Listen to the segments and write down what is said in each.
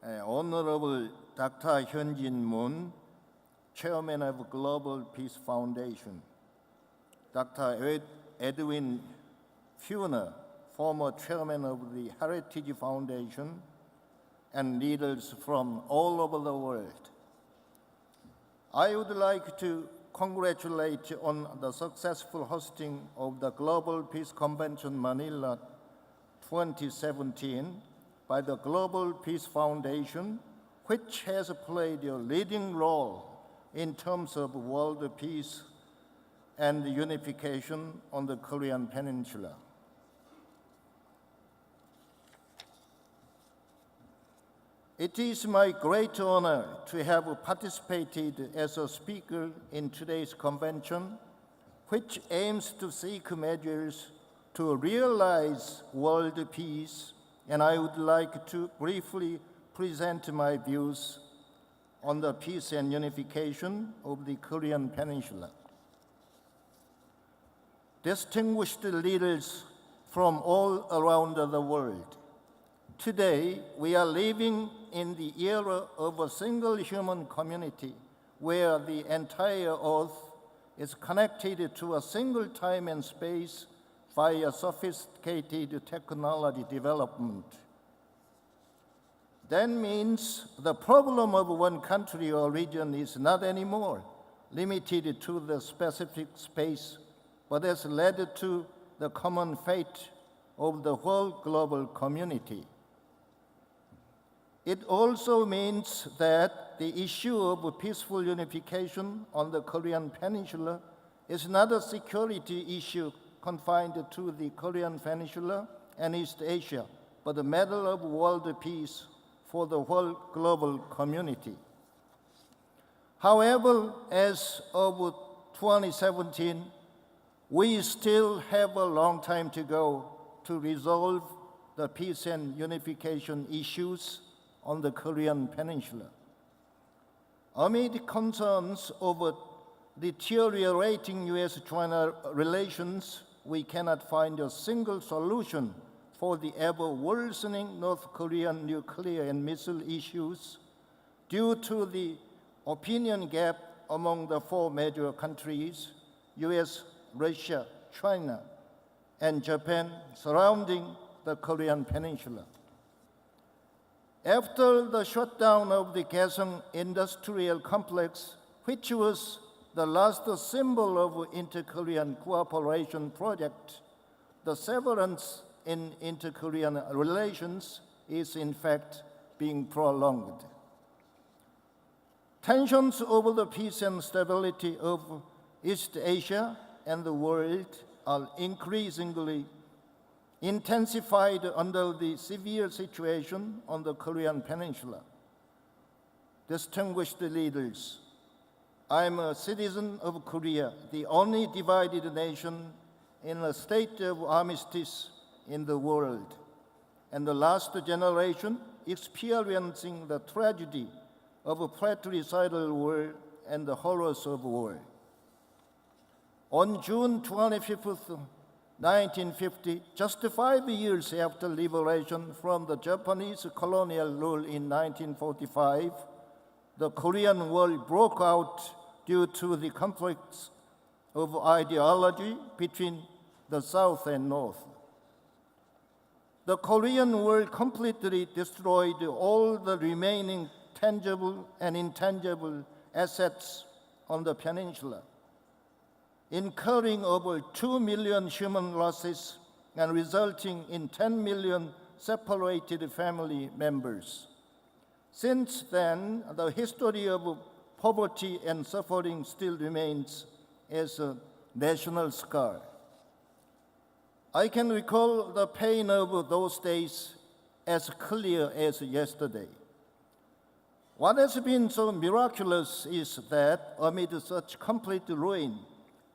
Honorable Dr. Hyun-Jin Moon, Chairman of Global Peace Foundation, Dr. Edwin Feuner, former Chairman of the Heritage Foundation, and leaders from all over the world. I would like to congratulate on the successful hosting of the Global Peace Convention Manila 2017 by the Global Peace Foundation, which has played a leading role in terms of world peace and unification on the Korean Peninsula. It is my great honor to have participated as a speaker in today's convention, which aims to seek measures to realize world peace, and I would like to briefly present my views on the peace and unification of the Korean Peninsula. Distinguished leaders from all around the world, today we are living in the era of a single human community where the entire earth is connected to a single time and space via sophisticated technology development. That means the problem of one country or region is not anymore limited to the specific space, but has led to the common fate of the whole global community. It also means that the issue of peaceful unification on the Korean Peninsula is not a security issue confined to the Korean Peninsula and East Asia, but a matter of world peace for the whole global community. However, as of 2017, we still have a long time to go to resolve the peace and unification issues on the Korean Peninsula. Amid concerns over deteriorating U.S.-China relations, we cannot find a single solution for the ever-worsening North Korean nuclear and missile issues due to the opinion gap among the four major countries, U.S., Russia, China, and Japan, surrounding the Korean Peninsula. After the shutdown of the Kaesong Industrial Complex, which was the last symbol of inter-Korean cooperation project, the severance in inter-Korean relations is in fact being prolonged. Tensions over the peace and stability of East Asia and the world are increasingly intensified under the severe situation on the Korean Peninsula. Distinguished leaders, I am a citizen of Korea, the only divided nation in a state of armistice in the world, and the last generation experiencing the tragedy of a fratricidal war and the horrors of war. On June 25th, 1950, just 5 years after liberation from the Japanese colonial rule in 1945, the Korean War broke out due to the conflicts of ideology between the South and North. The Korean War completely destroyed all the remaining tangible and intangible assets on the peninsula, incurring over 2 million human losses and resulting in 10 million separated family members. Since then, the history of poverty and suffering still remains as a national scar. I can recall the pain of those days as clear as yesterday. What has been so miraculous is that amid such complete ruin,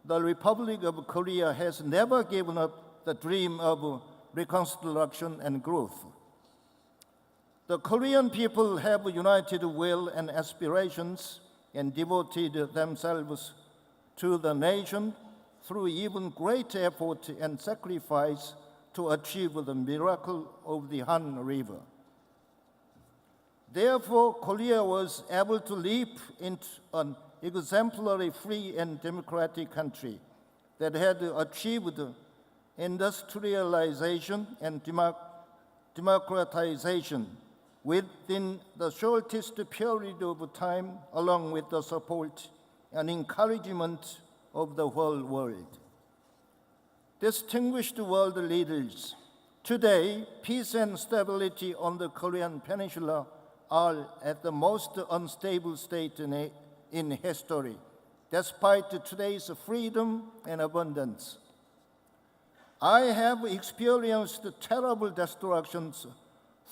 the Republic of Korea has never given up the dream of reconstruction and growth. The Korean people have united will and aspirations and devoted themselves to the nation through even greater effort and sacrifice to achieve the miracle of the Han River. Therefore, Korea was able to leap into an exemplary free and democratic country that had achieved industrialization and democratization within the shortest period of time, along with the support and encouragement of the whole world. Distinguished world leaders, today, peace and stability on the Korean Peninsula are at the most unstable state in history, despite today's freedom and abundance. I have experienced terrible destructions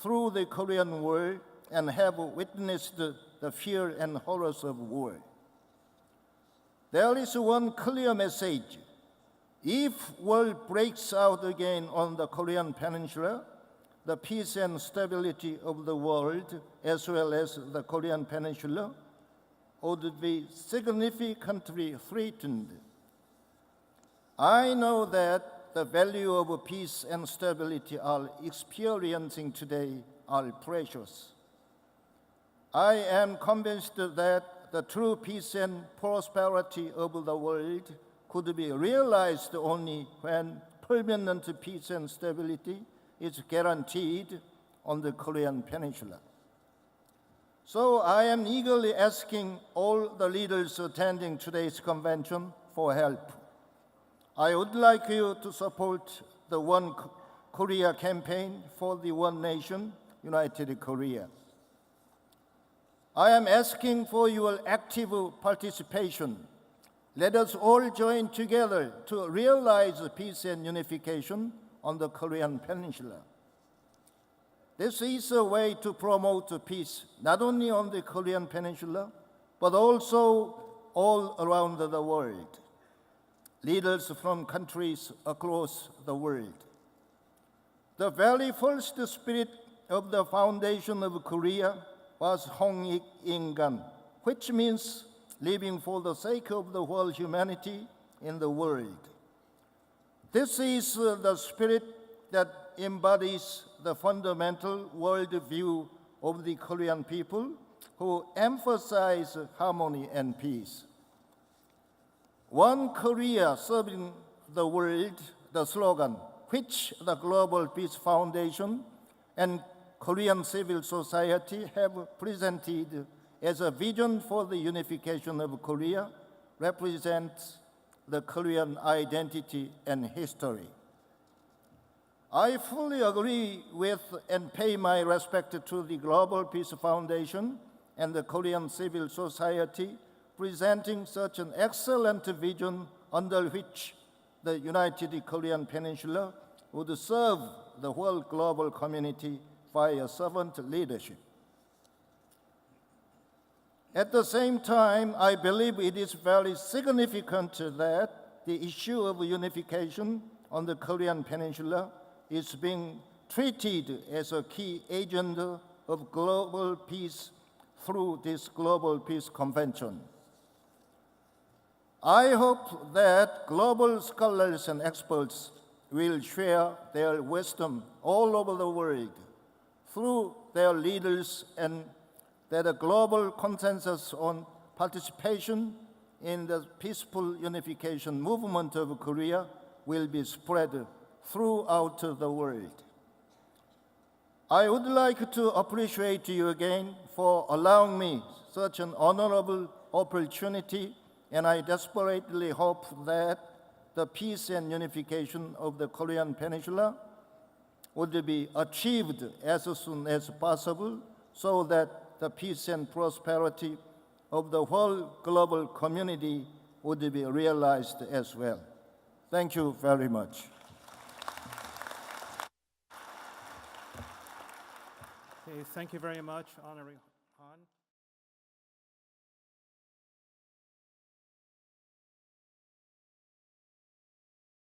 through the Korean War and have witnessed the fear and horrors of war. There is one clear message. If war breaks out again on the Korean Peninsula, the peace and stability of the world, as well as the Korean Peninsula, would be significantly threatened. I know that the value of peace and stability are experiencing today are precious. I am convinced that the true peace and prosperity of the world could be realized only when permanent peace and stability is guaranteed on the Korean Peninsula. So I am eagerly asking all the leaders attending today's convention for help. I would like you to support the One Korea campaign for the One Nation, United Korea. I am asking for your active participation. Let us all join together to realize peace and unification on the Korean Peninsula. This is a way to promote peace, not only on the Korean Peninsula, but also all around the world. Leaders from countries across the world. The very first spirit of the foundation of Korea was Hong-ik-ingan, which means living for the sake of the whole humanity in the world. This is the spirit that embodies the fundamental worldview of the Korean people who emphasize harmony and peace. One Korea serving the world, the slogan, which the Global Peace Foundation and Korean civil society have presented as a vision for the unification of Korea, represents the Korean identity and history. I fully agree with and pay my respect to the Global Peace Foundation and the Korean civil society presenting such an excellent vision under which the United Korean Peninsula would serve the whole global community via servant leadership. At the same time, I believe it is very significant that the issue of unification on the Korean Peninsula is being treated as a key agenda of global peace through this Global Peace Convention. I hope that global scholars and experts will share their wisdom all over the world through their leaders, and that a global consensus on participation in the peaceful unification movement of Korea will be spread throughout the world. I would like to appreciate you again for allowing me such an honorable opportunity, and I desperately hope that the peace and unification of the Korean Peninsula would be achieved as soon as possible so that the peace and prosperity of the whole global community would be realized as well. Thank you very much. Okay, thank you very much, Honorary